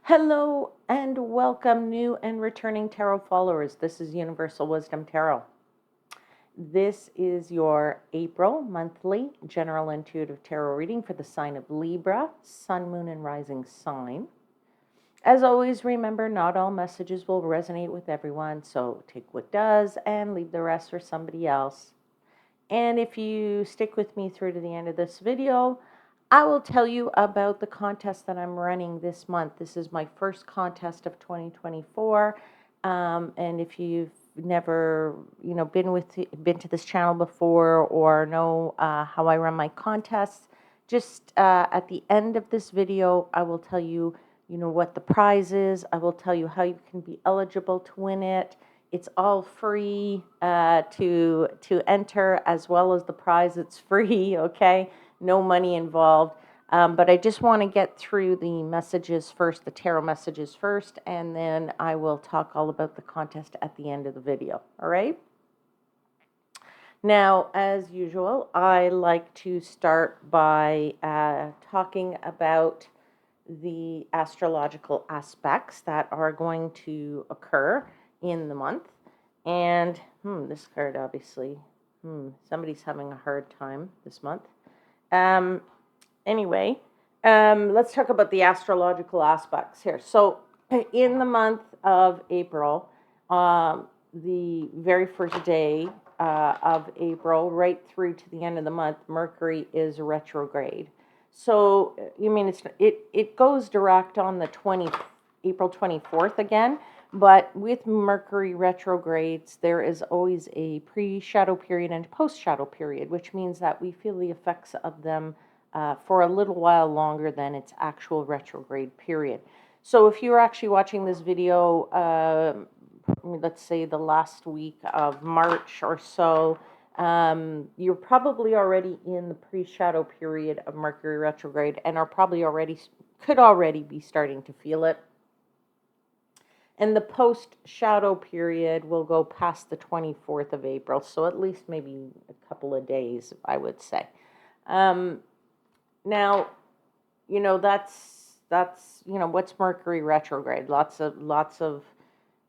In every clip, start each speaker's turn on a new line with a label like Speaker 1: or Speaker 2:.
Speaker 1: Hello and welcome, new and returning tarot followers. This is Universal Wisdom Tarot. This is your April monthly general intuitive tarot reading for the sign of Libra, sun, moon, and rising sign. As always, remember, not all messages will resonate with everyone, so take what does and leave the rest for somebody else. And if you stick with me through to the end of this video, I will tell you about the contest that I'm running this month. This is my first contest of 2024. And if you've never, been to this channel before or know how I run my contests, just at the end of this video, I will tell you, what the prize is. I will tell you how you can be eligible to win it. It's all free to enter, as well as the prize. It's free, okay? No money involved. But I just want to get through the messages first, the tarot messages first, and then I will talk all about the contest at the end of the video, all right? Now, as usual, I like to start by talking about the astrological aspects that are going to occur in the month. And this card, obviously, somebody's having a hard time this month. Anyway, let's talk about the astrological aspects here. So in the month of April, the very first day of April, right through to the end of the month, Mercury is retrograde. So it goes direct on the April 24th again. But with Mercury retrogrades, there is always a pre-shadow period and post-shadow period, which means that we feel the effects of them for a little while longer than its actual retrograde period. So if you're actually watching this video, let's say the last week of March or so, you're probably already in the pre-shadow period of Mercury retrograde and could already be starting to feel it. And the post-shadow period will go past the 24th of April, so at least maybe a couple of days, I would say. Now, that's what's Mercury retrograde? Lots of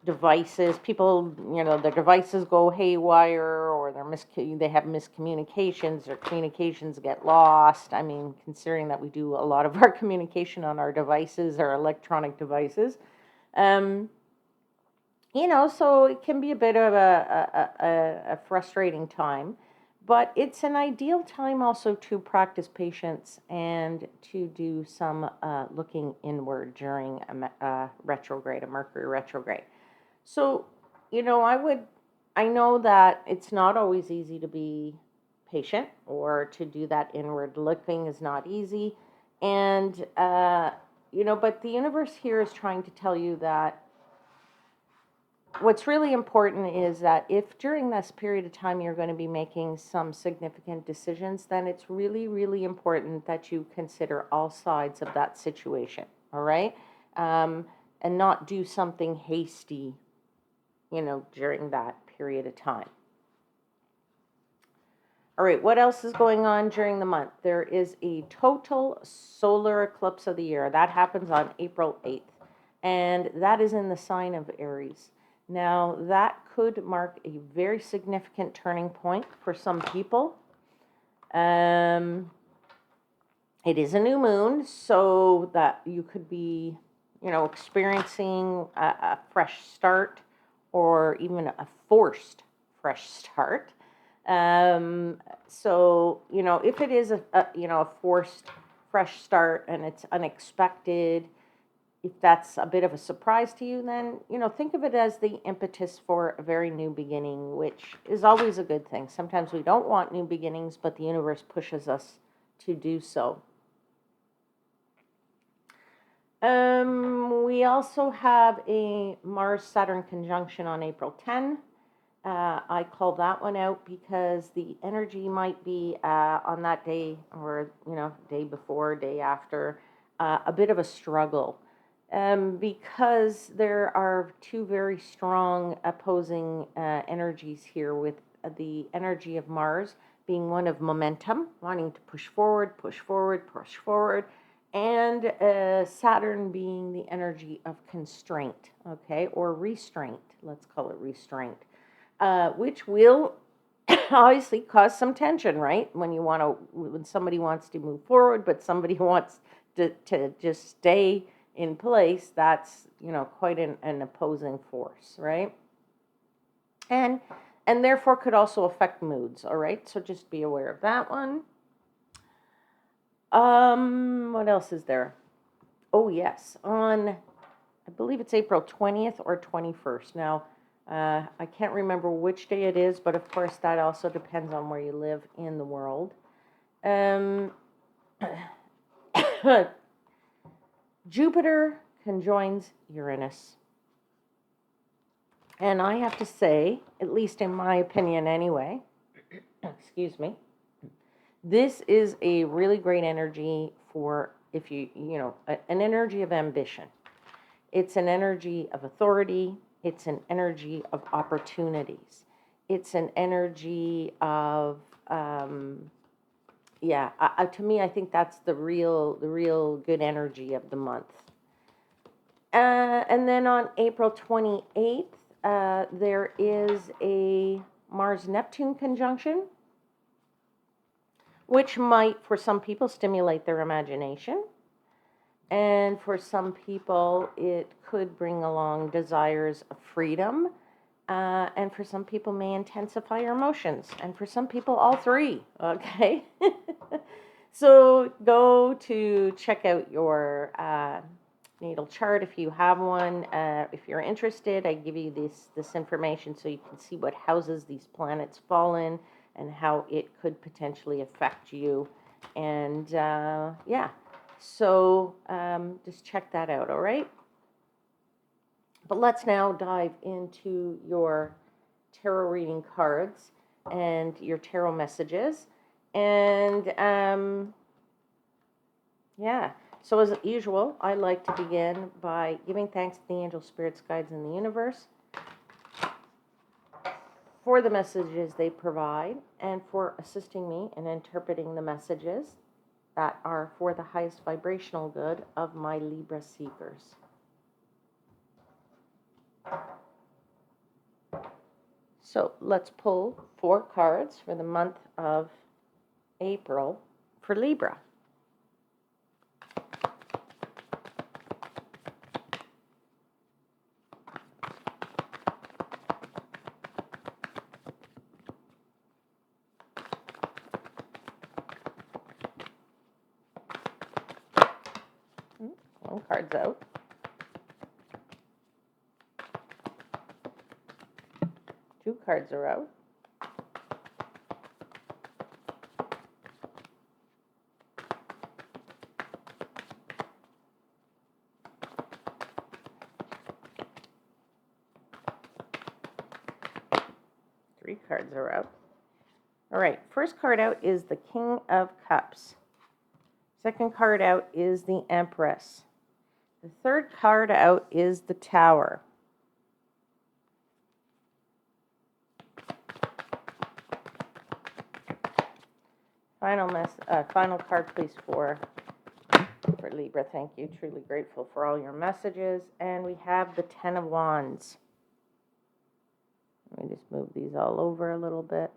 Speaker 1: devices. People, their devices go haywire, or they have miscommunications, or communications get lost. I mean, considering that we do a lot of our communication on our devices, our electronic devices. So it can be a bit of a frustrating time, but it's an ideal time also to practice patience and to do some looking inward during a Mercury retrograde. So, I know that it's not always easy to be patient, or to do that inward looking is not easy. And, but the universe here is trying to tell you that what's really important is that if during this period of time you're going to be making some significant decisions, then it's really, really important that you consider all sides of that situation, all right? And not do something hasty, during that period of time. All right, what else is going on during the month? There is a total solar eclipse of the year. That happens on April 8th, and that is in the sign of Aries. Now, that could mark a very significant turning point for some people. It is a new moon, so that you could be, experiencing a fresh start, or even a forced fresh start. So, if it is a forced fresh start and it's unexpected, if that's a bit of a surprise to you, then, think of it as the impetus for a very new beginning, which is always a good thing. Sometimes we don't want new beginnings, but the universe pushes us to do so. We also have a Mars-Saturn conjunction on April 10. I call that one out because the energy might be on that day, or, day before, day after, a bit of a struggle. Because there are two very strong opposing energies here, with the energy of Mars being one of momentum, wanting to push forward, and Saturn being the energy of constraint, okay, or restraint. Let's call it restraint, which will obviously cause some tension, right? When somebody wants to move forward, but somebody wants to just stay in place, that's, quite an opposing force, right? And and therefore could also affect moods, all right? So just be aware of that one. What else is there? Oh, yes. I believe it's April 20th or 21st. Now, I can't remember which day it is, but of course that also depends on where you live in the world. Um, Jupiter conjoins Uranus. And I have to say, at least in my opinion anyway, excuse me, this is a really great energy for if an energy of ambition. It's an energy of authority. It's an energy of opportunities. It's an energy of, to me, I think that's the real good energy of the month. And then on April 28th, there is a Mars-Neptune conjunction, which might, for some people, stimulate their imagination. And for some people, it could bring along desires of freedom. And for some people, may intensify your emotions. And for some people, all three. Okay. So go to check out your natal chart if you have one. If you're interested, I give you this information so you can see what houses these planets fall in and how it could potentially affect you. And so just check that out, all right? But let's now dive into your tarot reading cards and your tarot messages. And so as usual, I like to begin by giving thanks to the angel spirits, guides in the universe for the messages they provide and for assisting me in interpreting the messages that are for the highest vibrational good of my Libra seekers. So let's pull 4 cards for the month of April for Libra. One card's out. Two cards are out. Three cards are out. All right, first card out is the King of Cups. Second card out is the Empress. The third card out is the Tower. Final card, please, for Libra. Thank you. Truly grateful for all your messages. And we have the Ten of Wands. Let me just move these all over a little bit.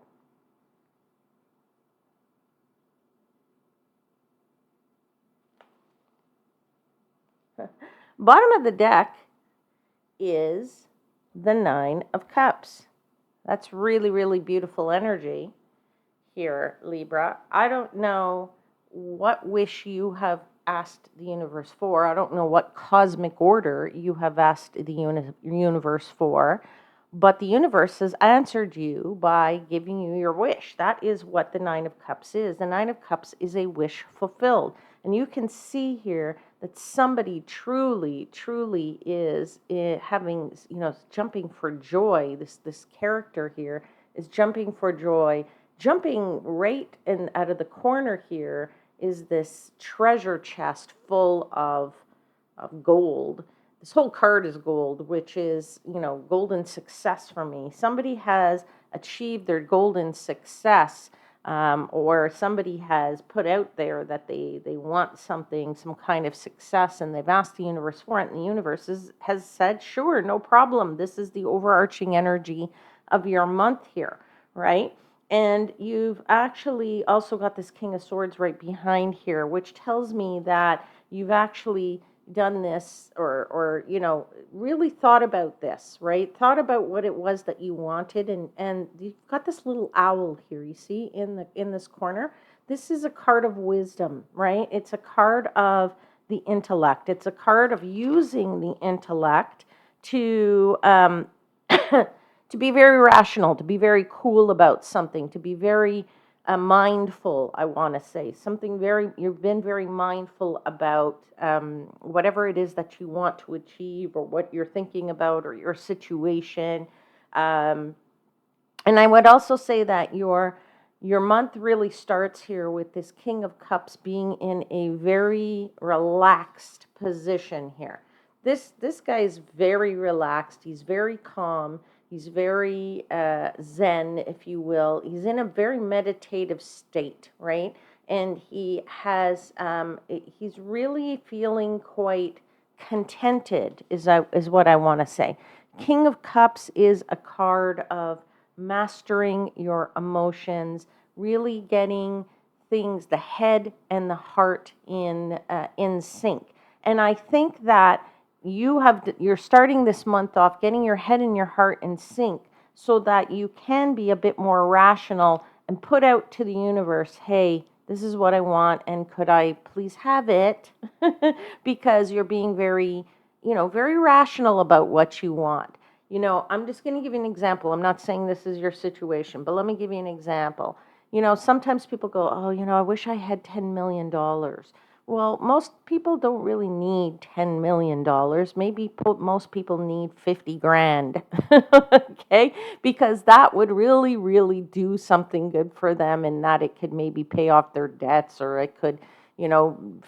Speaker 1: Bottom of the deck is the Nine of Cups. That's really, really beautiful energy here, Libra. I don't know what wish you have asked the universe for. I don't know what cosmic order you have asked the universe for, but the universe has answered you by giving you your wish. That is what the Nine of Cups is. The Nine of Cups is a wish fulfilled. And you can see here that somebody truly, truly is having, jumping for joy. This character here is jumping for joy. Jumping right in out of the corner here is this treasure chest full of gold. This whole card is gold, which is, golden success for me. Somebody has achieved their golden success or somebody has put out there that they want something, some kind of success, and they've asked the universe for it, and the universe has said, sure, no problem. This is the overarching energy of your month here, right? And you've actually also got this King of Swords right behind here, which tells me that you've actually done this or really thought about this, right? Thought about what it was that you wanted, and you've got this little owl here, you see in this corner. This is a card of wisdom, right? It's a card of the intellect. It's a card of using the intellect to to be very rational, to be very cool about something, to be very mindful, I want to say. You've been very mindful about whatever it is that you want to achieve or what you're thinking about or your situation. Um, and I would also say that your month really starts here with this King of Cups being in a very relaxed position here. This guy is very relaxed. He's very calm. He's very zen, if you will. He's in a very meditative state, right? And he's really feeling quite contented, is what I want to say. King of Cups is a card of mastering your emotions, really getting things, the head and the heart in sync. And I think that you're starting this month off getting your head and your heart in sync so that you can be a bit more rational and put out to the universe, hey, this is what I want, and could I please have it? Because you're being very, very rational about what you want. I'm just going to give you an example. I'm not saying this is your situation, but let me give you an example. Sometimes people go, oh, I wish I had $10 million. Well, most people don't really need $10 million. Maybe most people need 50 grand. Okay? Because that would really, really do something good for them, and that it could maybe pay off their debts, or it could,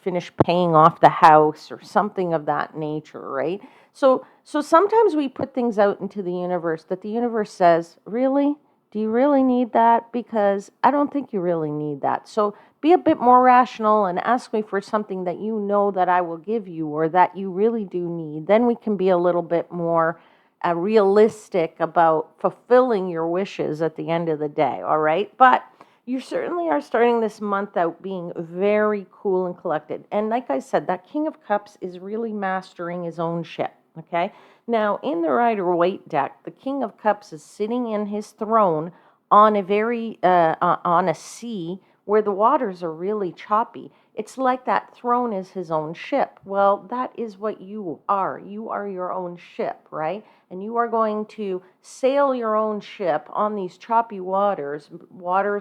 Speaker 1: finish paying off the house or something of that nature, right? So sometimes we put things out into the universe that the universe says, really? Do you really need that? Because I don't think you really need that. So be a bit more rational and ask me for something that you know that I will give you or that you really do need. Then we can be a little bit more realistic about fulfilling your wishes at the end of the day, all right? But you certainly are starting this month out being very cool and collected. And like I said, that King of Cups is really mastering his own ship, okay? Now, in the Rider-Waite deck, the King of Cups is sitting in his throne on on a sea where the waters are really choppy. It's like that throne is his own ship. Well, that is what you are. You are your own ship, right? And you are going to sail your own ship on these choppy waters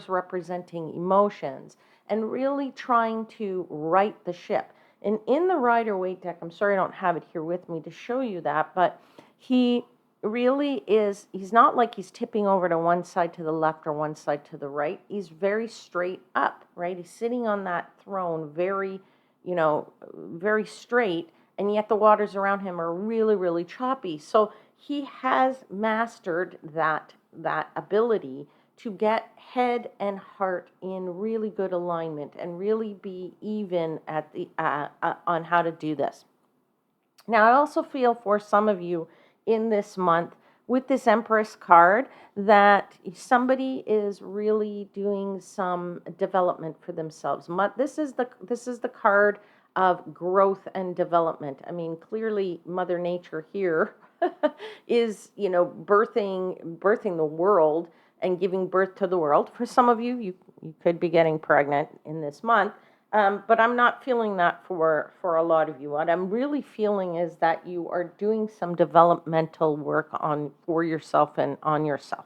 Speaker 1: representing emotions, and really trying to right the ship. And in the Rider-Waite deck, I'm sorry I don't have it here with me to show you that, but he really is, he's not like he's tipping over to one side to the left or one side to the right. He's very straight up, right? He's sitting on that throne very, very straight, and yet the waters around him are really, really choppy. So he has mastered that ability to get head and heart in really good alignment and really be even at the on how to do this. Now, I also feel for some of you in this month with this Empress card that somebody is really doing some development for themselves. This is the card of growth and development. I mean, clearly Mother Nature here is, birthing the world and giving birth to the world. For some of you, you could be getting pregnant in this month. But I'm not feeling that for a lot of you. What I'm really feeling is that you are doing some developmental work for yourself and on yourself.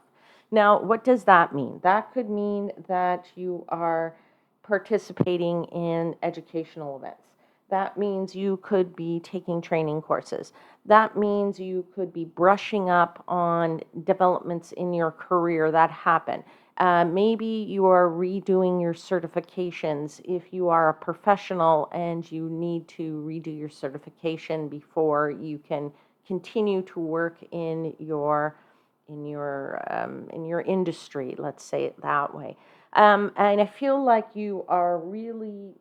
Speaker 1: Now, what does that mean? That could mean that you are participating in educational events. That means you could be taking training courses. That means you could be brushing up on developments in your career that happen. Maybe you are redoing your certifications if you are a professional and you need to redo your certification before you can continue to work in your industry. Let's say it that way. And I feel like you are really,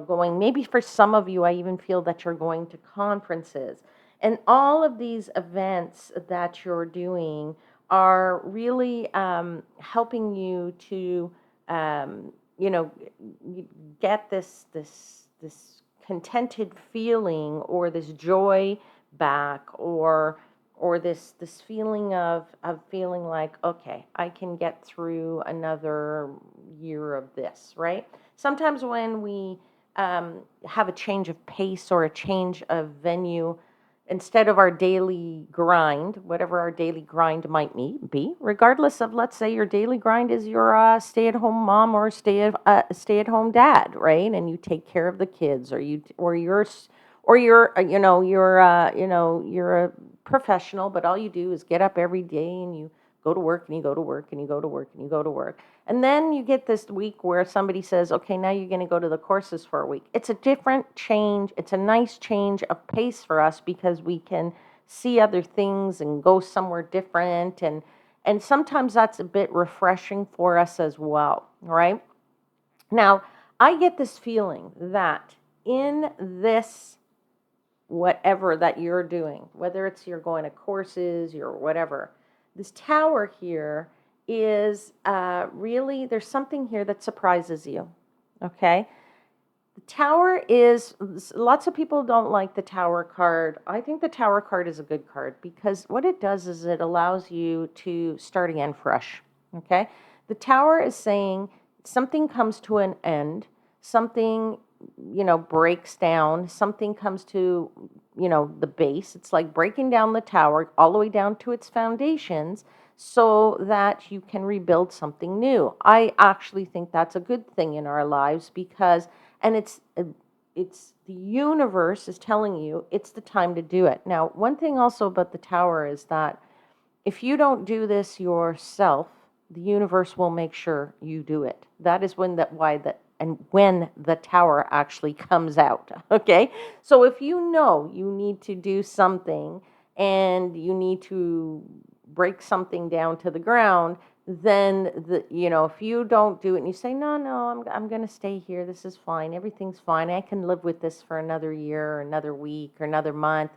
Speaker 1: going, maybe for some of you, I even feel that you're going to conferences. And all of these events that you're doing are really helping you to, you know, get this contented feeling or this joy back, or this feeling of feeling like, okay, I can get through another year of this, right? Sometimes when we have a change of pace or a change of venue, instead of our daily grind, whatever our daily grind might be, regardless of, let's say your daily grind is you're a stay-at-home mom or stay-at-home dad, right? And you take care of the kids, you're a professional, but all you do is get up every day and you go to work and you go to work and you go to work and you go to work. And then you get this week where somebody says, okay, now you're going to go to the courses for a week. It's a different change. It's a nice change of pace for us because we can see other things and go somewhere different. And sometimes that's a bit refreshing for us as well, right? Now, I get this feeling that in this whatever that you're doing, whether it's you're going to courses, or whatever, this tower here is really, there's something here that surprises you, okay? The tower is, lots of people don't like the tower card. I think the tower card is a good card because what it does is it allows you to start again fresh, okay? The tower is saying something comes to an end, something, breaks down, something comes to, the base. It's like breaking down the tower all the way down to its foundations so that you can rebuild something new. I actually think that's a good thing in our lives because, and it's the universe is telling you it's the time to do it. Now, one thing also about the tower is that if you don't do this yourself, the universe will make sure you do it. That is when when the tower actually comes out. Okay? So if you know you need to do something and you need to break something down to the ground, then if you don't do it and you say, no, I'm going to stay here. This is fine. Everything's fine. I can live with this for another year or another week or another month.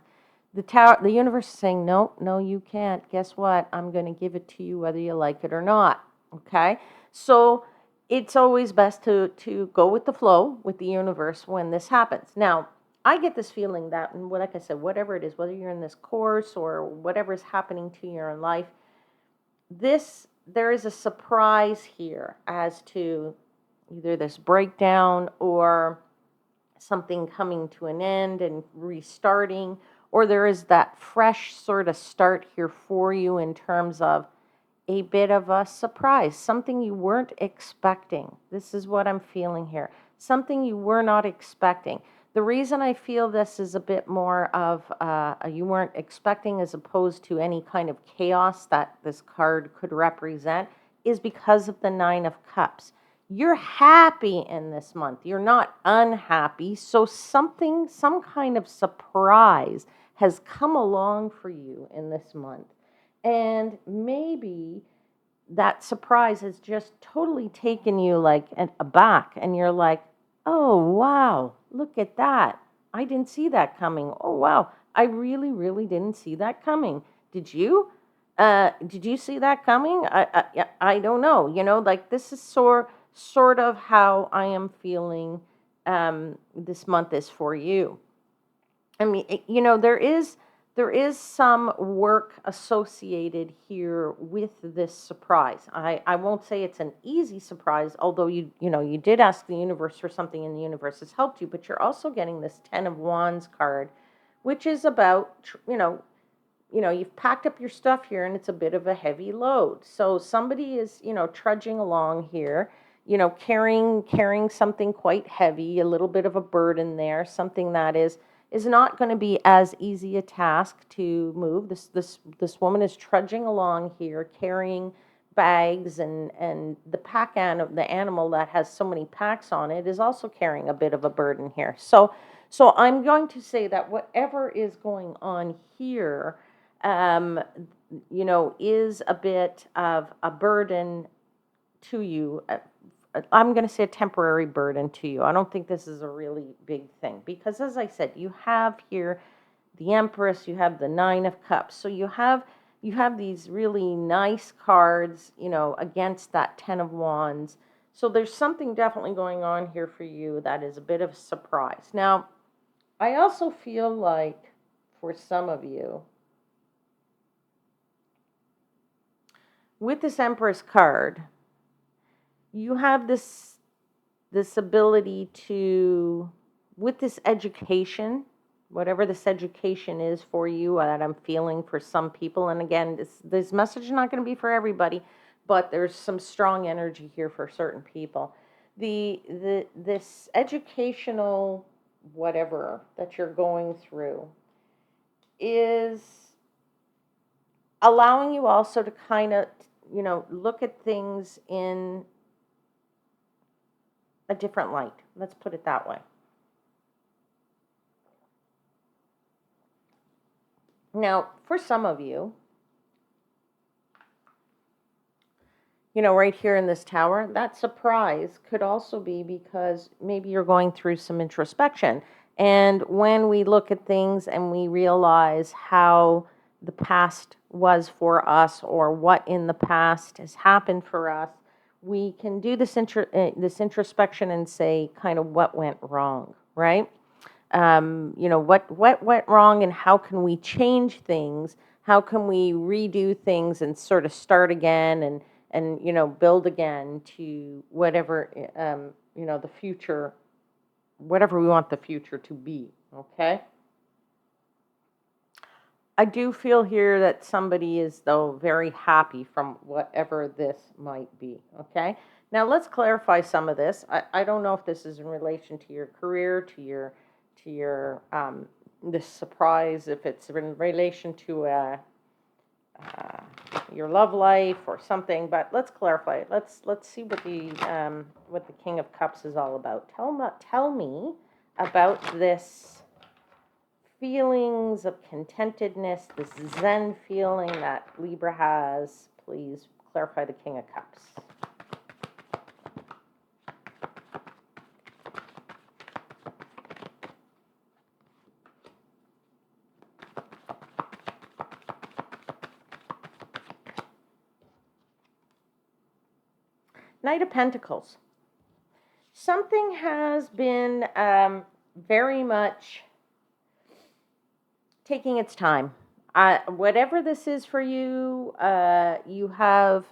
Speaker 1: The universe is saying, no, you can't. Guess what? I'm going to give it to you whether you like it or not. Okay? So it's always best to go with the flow with the universe when this happens. Now, I get this feeling that, and like I said, whatever it is, whether you're in this course or whatever is happening to you in life, there is a surprise here as to either this breakdown or something coming to an end and restarting, or there is that fresh sort of start here for you in terms of a bit of a surprise, something you weren't expecting. This is what I'm feeling here. Something you were not expecting. The reason I feel this is a bit more of you weren't expecting as opposed to any kind of chaos that this card could represent is because of the Nine of Cups. You're happy in this month. You're not unhappy. So some kind of surprise has come along for you in this month. And maybe that surprise has just totally taken you like aback. And you're like, oh, wow, look at that. I didn't see that coming. Oh, wow, I really, really didn't see that coming. Did you? Did you see that coming? I don't know. Like this is sort of how I am feeling this month is for you. I mean, there is some work associated here with this surprise. I won't say it's an easy surprise, although you did ask the universe for something and the universe has helped you, but you're also getting this Ten of Wands card, which is about, you've packed up your stuff here and it's a bit of a heavy load. So somebody is, trudging along here, carrying something quite heavy, a little bit of a burden there, something that is not going to be as easy a task to move. This woman is trudging along here, carrying bags, and the animal that has so many packs on it is also carrying a bit of a burden here. So I'm going to say that whatever is going on here, is a bit of a burden to you I'm going to say a temporary burden to you. I don't think this is a really big thing because, as I said, you have here the Empress, you have the Nine of Cups. So you have these really nice cards, against that Ten of Wands. So there's something definitely going on here for you that is a bit of a surprise. Now, I also feel like for some of you, with this Empress card, you have this ability to, with this education, whatever this education is for you, that I'm feeling for some people. And again, this message is not going to be for everybody, but there's some strong energy here for certain people. This educational whatever that you're going through is allowing you also to kind of, look at things in a different light. Let's put it that way. Now, for some of you, right here in this tower, that surprise could also be because maybe you're going through some introspection. And when we look at things and we realize how the past was for us or what in the past has happened for us, we can do this introspection and say kind of what went wrong, right? What went wrong and how can we change things? How can we redo things and sort of start again and build again to whatever, the future, whatever we want the future to be, okay? I do feel here that somebody is, though, very happy from whatever this might be, okay? Now, let's clarify some of this. I don't know if this is in relation to your career, to your this surprise, if it's in relation to your love life or something, but let's clarify it. Let's see what the King of Cups is all about. Tell me about this feelings of contentedness, this Zen feeling that Libra has. Please clarify the King of Cups. Knight of Pentacles. Something has been very much taking its time. Whatever this is for you, you have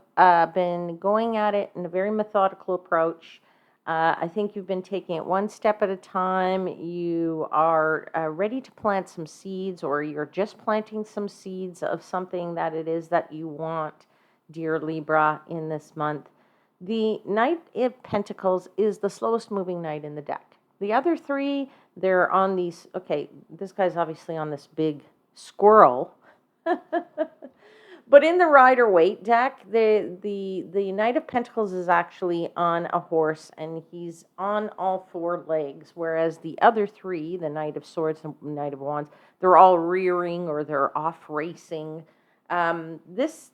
Speaker 1: been going at it in a very methodical approach. I think you've been taking it one step at a time. You are ready to plant some seeds, or you're just planting some seeds of something that it is that you want, dear Libra, in this month. The Knight of Pentacles is the slowest moving knight in the deck. The other three, they're on these, okay, this guy's obviously on this big squirrel. But in the Rider-Waite deck, the Knight of Pentacles is actually on a horse, and he's on all four legs, whereas the other three, the Knight of Swords and Knight of Wands, they're all rearing or they're off racing. This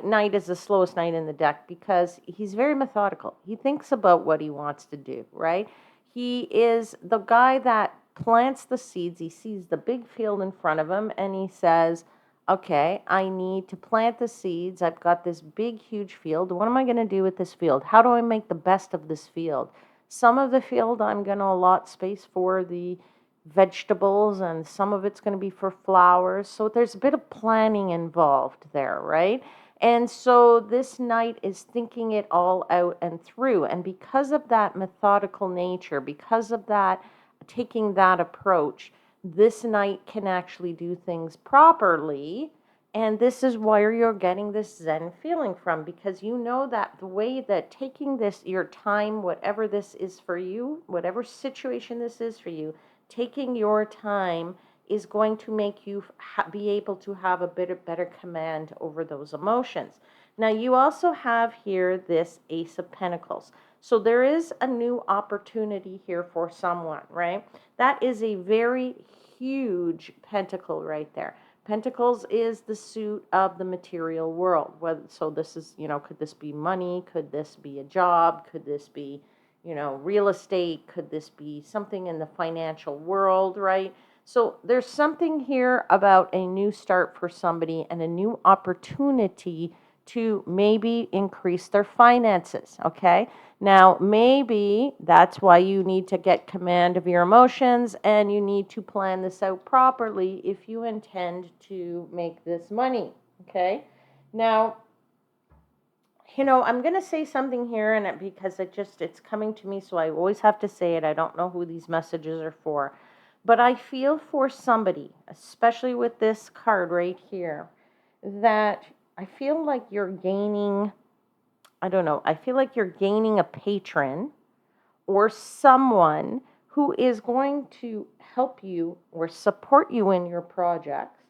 Speaker 1: knight is the slowest knight in the deck because he's very methodical. He thinks about what he wants to do, right? He is the guy that plants the seeds. He sees the big field in front of him and he says, okay, I need to plant the seeds. I've got this big, huge field. What am I going to do with this field? How do I make the best of this field? Some of the field I'm going to allot space for the vegetables, and some of it's going to be for flowers. So there's a bit of planning involved there, right? And so this knight is thinking it all out and through. And because of that methodical nature, because of that, taking that approach, this knight can actually do things properly. And this is where you're getting this Zen feeling from, because you know that the way that taking this, your time, whatever this is for you, whatever situation this is for you, taking your time is going to make you be able to have a bit of better command over those emotions. Now, you also have here this Ace of Pentacles. So there is a new opportunity here for someone, right? That is a very huge pentacle right there. Pentacles is the suit of the material world. So this is, could this be money? Could this be a job? Could this be, real estate? Could this be something in the financial world, right? So there's something here about a new start for somebody and a new opportunity to maybe increase their finances, okay? Now, maybe that's why you need to get command of your emotions and you need to plan this out properly if you intend to make this money, okay? Now, I'm going to say something here and because it's coming to me, so I always have to say it. I don't know who these messages are for, but I feel for somebody, especially with this card right here, that I feel like you're gaining, I don't know, I feel like you're gaining a patron or someone who is going to help you or support you in your projects,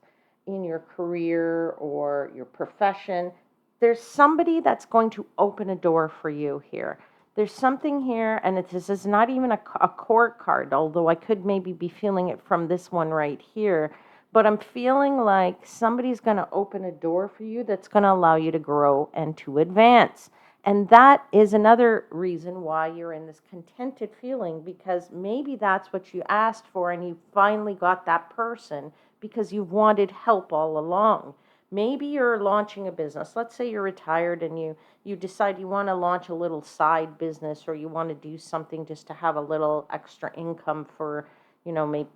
Speaker 1: in your career or your profession. There's somebody that's going to open a door for you here. There's something here, and this is not even a court card, although I could maybe be feeling it from this one right here. But I'm feeling like somebody's going to open a door for you that's going to allow you to grow and to advance. And that is another reason why you're in this contented feeling, because maybe that's what you asked for and you finally got that person because you've wanted help all along. Maybe you're launching a business. Let's say you're retired and you decide you want to launch a little side business, or you want to do something just to have a little extra income for, maybe,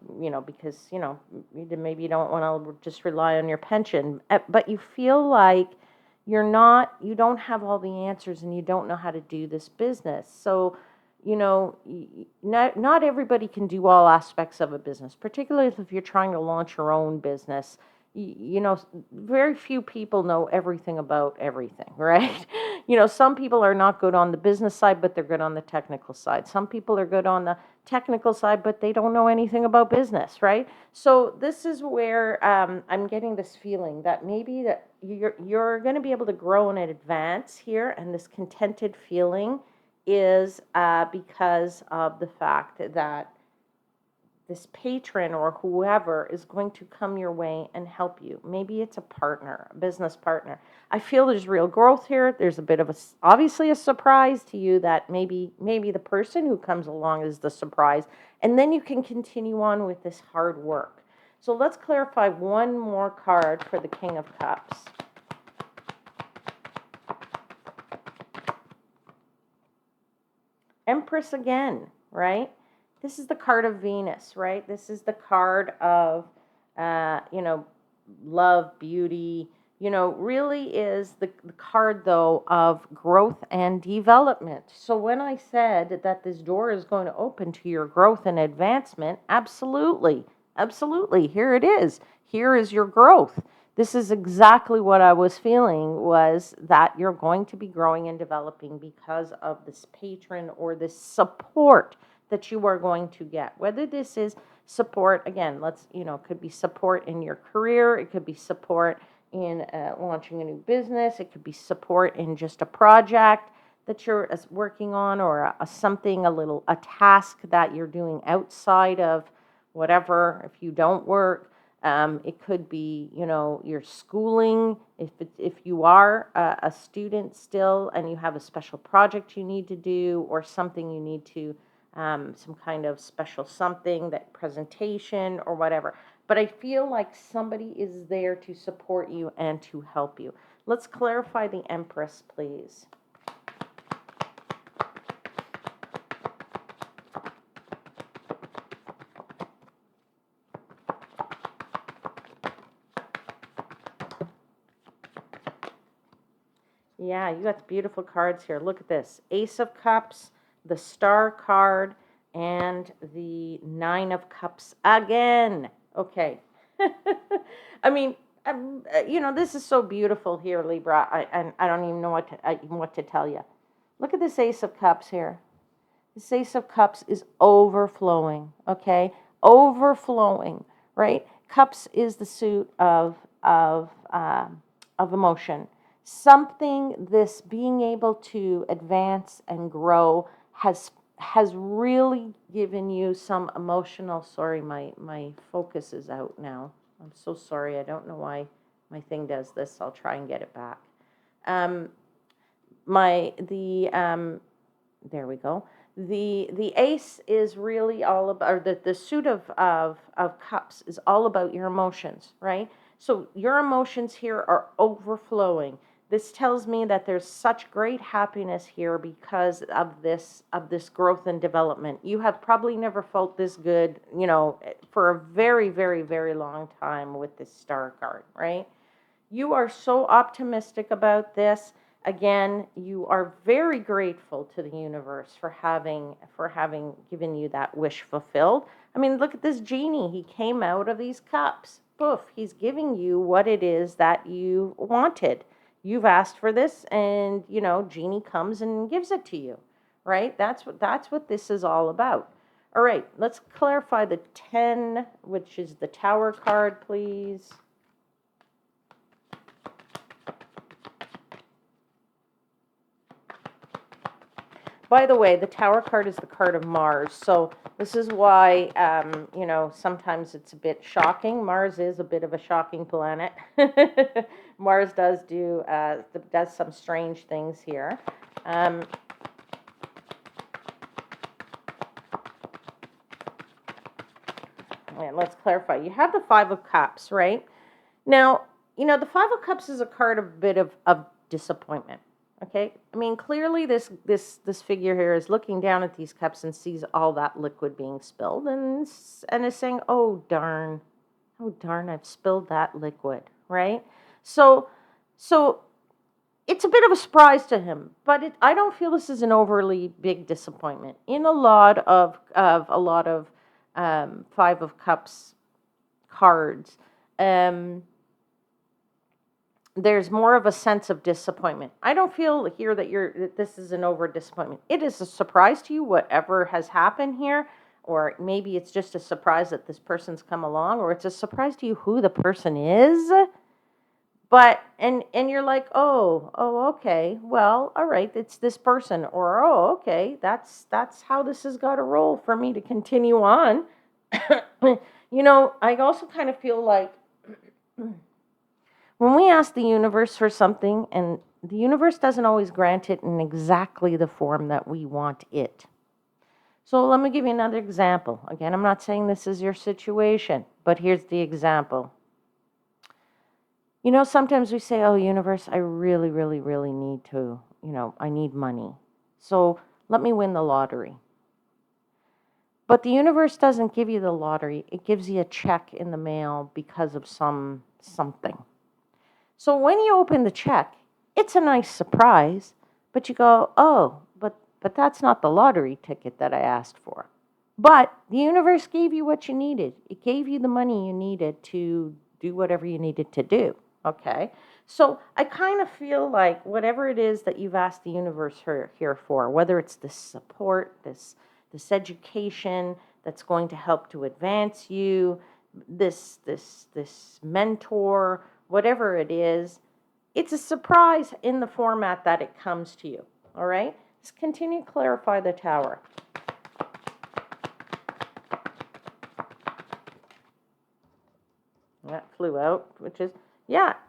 Speaker 1: because, maybe you don't want to just rely on your pension, but you feel like you don't have all the answers and you don't know how to do this business. So, not everybody can do all aspects of a business, particularly if you're trying to launch your own business. Very few people know everything about everything, right? Some people are not good on the business side, but they're good on the technical side. Some people are good on the technical side, but they don't know anything about business, right? So this is where I'm getting this feeling that maybe that you're going to be able to grow and advance here, and this contented feeling is because of the fact that this patron or whoever is going to come your way and help you. Maybe it's a partner, a business partner. I feel there's real growth here. There's a bit of obviously a surprise to you that maybe the person who comes along is the surprise. And then you can continue on with this hard work. So let's clarify one more card for the King of Cups. Empress again, right? This is the card of Venus, right? This is the card of, love, beauty, really is the card, though, of growth and development. So when I said that this door is going to open to your growth and advancement, absolutely, absolutely, here it is. Here is your growth. This is exactly what I was feeling, was that you're going to be growing and developing because of this patron or this support that you are going to get. Whether this is support, again, could be support in your career. It could be support in launching a new business. It could be support in just a project that you're working on, or a task that you're doing outside of whatever, if you don't work. It could be, your schooling, if you are a student still and you have a special project you need to do, or something you need to, some kind of special something, that presentation or whatever. But I feel like somebody is there to support you and to help you. Let's clarify the Empress, please. Yeah, you got beautiful cards here. Look at this. Ace of Cups, the Star card, and the Nine of Cups again. Okay. I mean, this is so beautiful here, Libra. I don't even know what to tell you. Look at this Ace of Cups here. This Ace of Cups is overflowing, okay? Overflowing, right? Cups is the suit of emotion. Something, this being able to advance and grow has really given you some emotional, sorry, my focus is out now. I'm so sorry. I don't know why my thing does this. I'll try and get it back. There we go. The ace is really all about, or the suit of cups is all about your emotions, right? So your emotions here are overflowing. This tells me that there's such great happiness here because of this growth and development. You have probably never felt this good, for a very, very, very long time with this star card, right? You are so optimistic about this. Again, you are very grateful to the universe for having given you that wish fulfilled. I mean, look at this genie. He came out of these cups. Poof, he's giving you what it is that you wanted. You've asked for this, and genie comes and gives it to you. Right? That's what this is all about. All right, let's clarify the 10, which is the Tower card, please. By the way, the Tower card is the card of Mars, so this is why, sometimes it's a bit shocking. Mars is a bit of a shocking planet. Mars does some strange things here. And let's clarify. You have the Five of Cups, right? Now, the Five of Cups is a card of a bit of disappointment. Okay, I mean, clearly this figure here is looking down at these cups and sees all that liquid being spilled and is saying, oh darn, I've spilled that liquid, right? So it's a bit of a surprise to him, but I don't feel this is an overly big disappointment. In a lot of Five of Cups cards, there's more of a sense of disappointment. I don't feel here that this is an over disappointment. It is a surprise to you, whatever has happened here, or maybe it's just a surprise that this person's come along, or it's a surprise to you who the person is. But and you're like, oh, okay, well, all right, it's this person, or oh, okay, that's how this has got to roll for me to continue on. I also kind of feel like when we ask the universe for something, and the universe doesn't always grant it in exactly the form that we want it. So let me give you another example. Again, I'm not saying this is your situation, but here's the example. Sometimes we say, oh, universe, I really, really, really need to, I need money. So let me win the lottery. But the universe doesn't give you the lottery. It gives you a check in the mail because of something. So when you open the check, it's a nice surprise, but you go, oh, but that's not the lottery ticket that I asked for. But the universe gave you what you needed. It gave you the money you needed to do whatever you needed to do, okay? So I kind of feel like whatever it is that you've asked the universe here for, whether it's this support, this education that's going to help to advance you, this mentor, whatever it is, it's a surprise in the format that it comes to you, all right? Let's continue to clarify the Tower. That flew out, which is,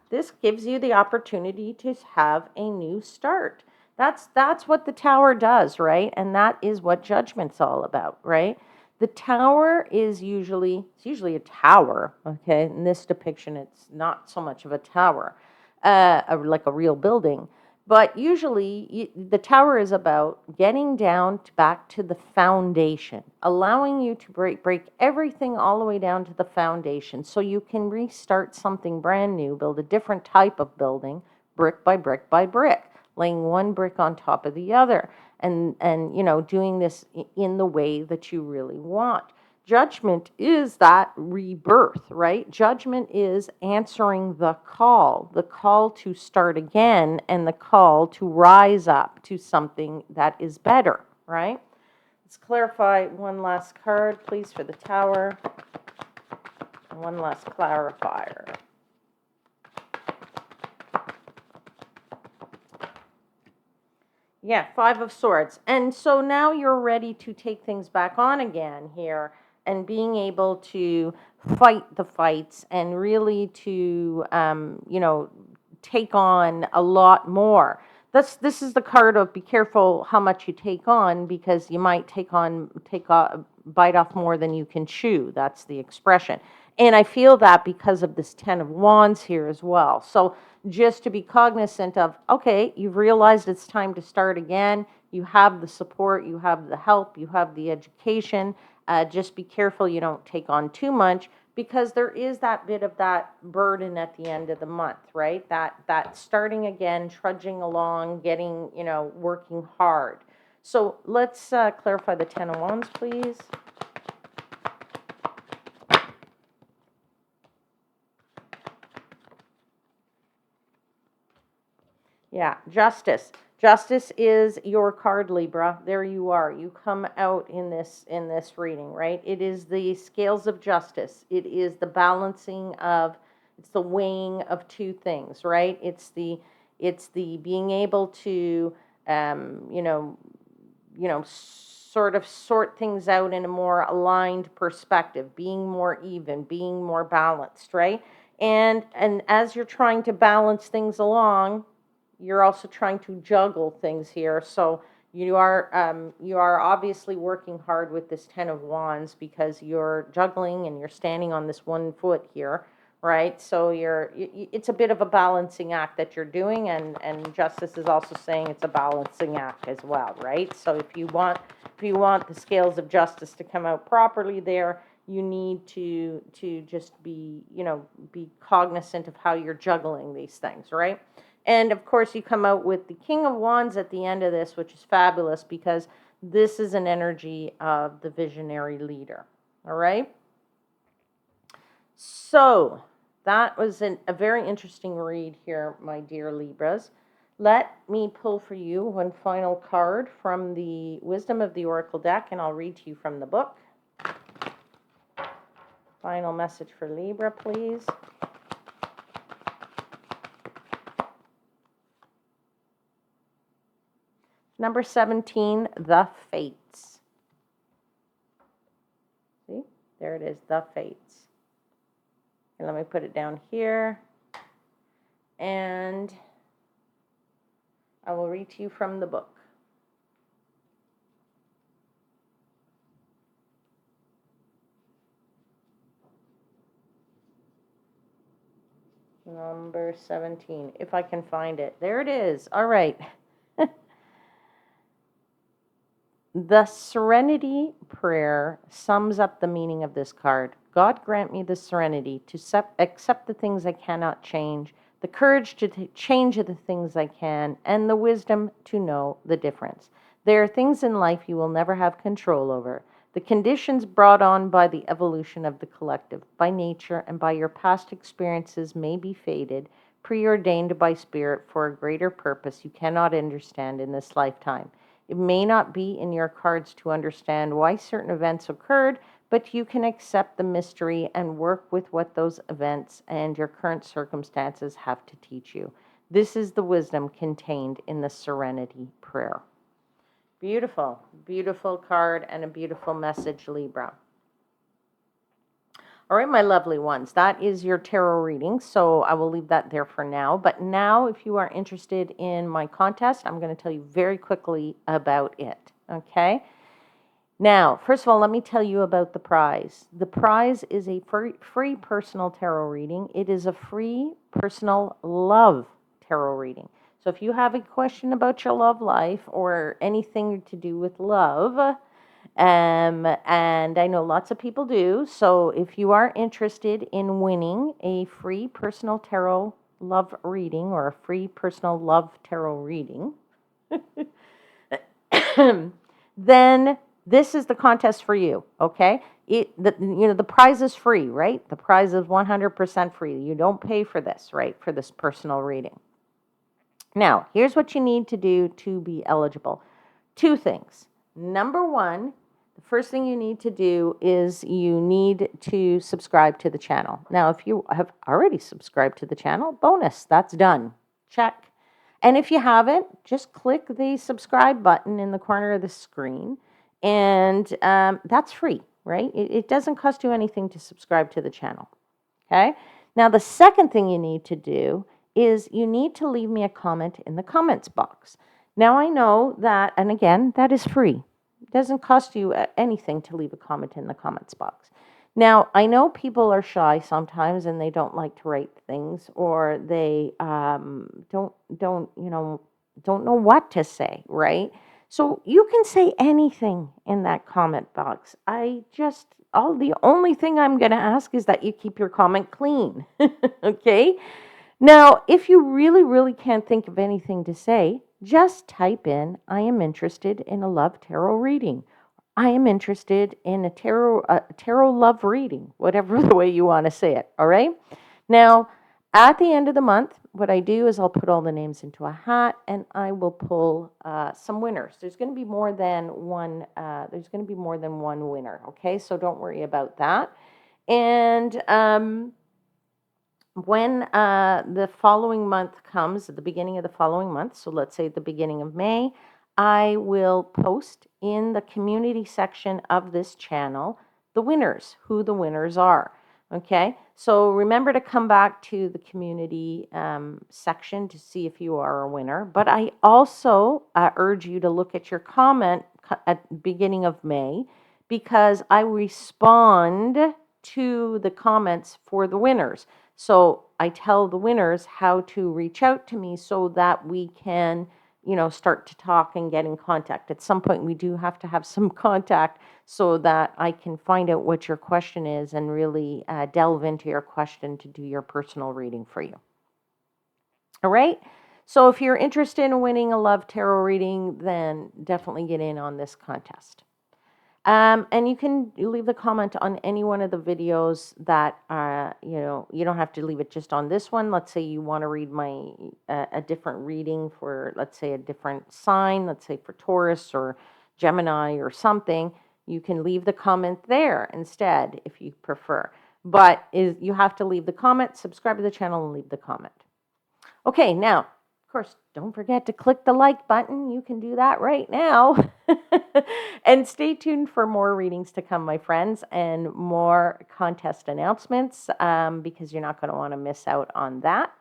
Speaker 1: this gives you the opportunity to have a new start. That's what the Tower does, right? And that is what Judgment's all about, right? The Tower is usually a tower, okay? In this depiction, it's not so much of a tower, like a real building. But usually, the Tower is about getting down back to the foundation, allowing you to break everything all the way down to the foundation so you can restart something brand new, build a different type of building, brick by brick by brick, laying one brick on top of the other, and doing this in the way that you really want. Judgment is that rebirth, right? Judgment is answering the call to start again, and the call to rise up to something that is better, right? Let's clarify one last card, please, for the Tower. One last clarifier. Yeah, Five of Swords. And so now you're ready to take things back on again here. being able to fight the fights and really to take on a lot more. This is the card of be careful how much you take on, because you might bite off more than you can chew. That's the expression. And I feel that because of this 10 of Wands here as well. So just to be cognizant of, okay, you've realized it's time to start again. You have the support, you have the help, you have the education. Just be careful you don't take on too much, because there is that bit of that burden at the end of the month, right? That starting again, trudging along, getting, working hard. So let's clarify the 10 of Wands, please. Yeah, justice. Justice is your card, Libra. There you are. You come out in this reading, right? It is the scales of justice. It is the balancing of, it's the weighing of two things, right? It's the being able to sort of sort things out in a more aligned perspective, being more even, being more balanced, right? And as you're trying to balance things along, you're also trying to juggle things here. So you are obviously working hard with this 10 of Wands, because you're juggling and you're standing on this one foot here, right? So it's a bit of a balancing act that you're doing, and Justice is also saying it's a balancing act as well, right? So if you want the scales of justice to come out properly there, you need to just be cognizant of how you're juggling these things, right? And of course, you come out with the King of Wands at the end of this, which is fabulous, because this is an energy of the visionary leader. All right. So that was a very interesting read here, my dear Libras. Let me pull for you one final card from the Wisdom of the Oracle deck, and I'll read to you from the book. Final message for Libra, please. Number 17, the Fates. See, there it is, the Fates. And let me put it down here. And I will read to you from the book. Number 17, if I can find it. There it is. All right. The Serenity Prayer sums up the meaning of this card. God grant me the serenity to accept the things I cannot change, the courage to change the things I can, and the wisdom to know the difference. There are things in life you will never have control over. The conditions brought on by the evolution of the collective, by nature, and by your past experiences may be fated, preordained by spirit for a greater purpose you cannot understand in this lifetime. It may not be in your cards to understand why certain events occurred, but you can accept the mystery and work with what those events and your current circumstances have to teach you. This is the wisdom contained in the Serenity Prayer. Beautiful, beautiful card and a beautiful message, Libra. All right, my lovely ones, that is your tarot reading, so I will leave that there for now. But now, if you are interested in my contest, I'm going to tell you very quickly about it, okay? Now, first of all, let me tell you about the prize. The prize is a free personal tarot reading. It is a free personal love tarot reading. So if you have a question about your love life or anything to do with love, and I know lots of people do. So if you are interested in winning a free personal tarot love reading or a free personal love tarot reading, then this is the contest for you, okay? The prize is free, right? The prize is 100% free. You don't pay for this, right? For this personal reading. Now, here's what you need to do to be eligible. Two things. Number one, the first thing you need to do is you need to subscribe to the channel. Now, if you have already subscribed to the channel, bonus, that's done. Check. And if you haven't, just click the subscribe button in the corner of the screen, and that's free. right? It doesn't cost you anything to subscribe to the channel, okay? Now, the second thing you need to do is you need to leave me a comment in the comments box. Now, I know that, and again, that is free. It doesn't cost you anything to leave a comment in the comments box. Now, I know people are shy sometimes and they don't like to write things, or they don't know what to say, right? So you can say anything in that comment box. The only thing I'm going to ask is that you keep your comment clean. Okay? Now, if you really, really can't think of anything to say, just type in, I am interested in a love tarot reading. I am interested in a tarot love reading, whatever the way you want to say it. All right? Now, at the end of the month, what I do is I'll put all the names into a hat and I will pull some winners. There's going to be more than one. There's going to be more than one winner. Okay, so don't worry about that. And when the following month comes, at the beginning of the following month, so let's say at the beginning of May, I will post in the community section of this channel the winners, who the winners are. Okay, so remember to come back to the community section to see if you are a winner. But I also urge you to look at your comment at the beginning of May, because I respond to the comments for the winners. So I tell the winners how to reach out to me so that we can, start to talk and get in contact. At some point, we do have to have some contact so that I can find out what your question is and really delve into your question to do your personal reading for you. All right? So if you're interested in winning a love tarot reading, then definitely get in on this contest. And you can leave a comment on any one of the videos that, you don't have to leave it just on this one. Let's say you want to read a different reading for, let's say, a different sign, let's say for Taurus or Gemini or something. You can leave the comment there instead if you prefer. But you have to leave the comment, subscribe to the channel, and leave the comment. Okay, now, of course, don't forget to click the like button. You can do that right now. And stay tuned for more readings to come, my friends, and more contest announcements, because you're not going to want to miss out on that.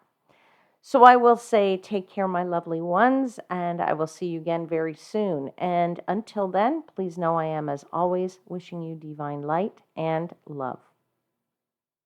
Speaker 1: So I will say, take care, my lovely ones, and I will see you again very soon. And until then, please know I am, as always, wishing you divine light and love.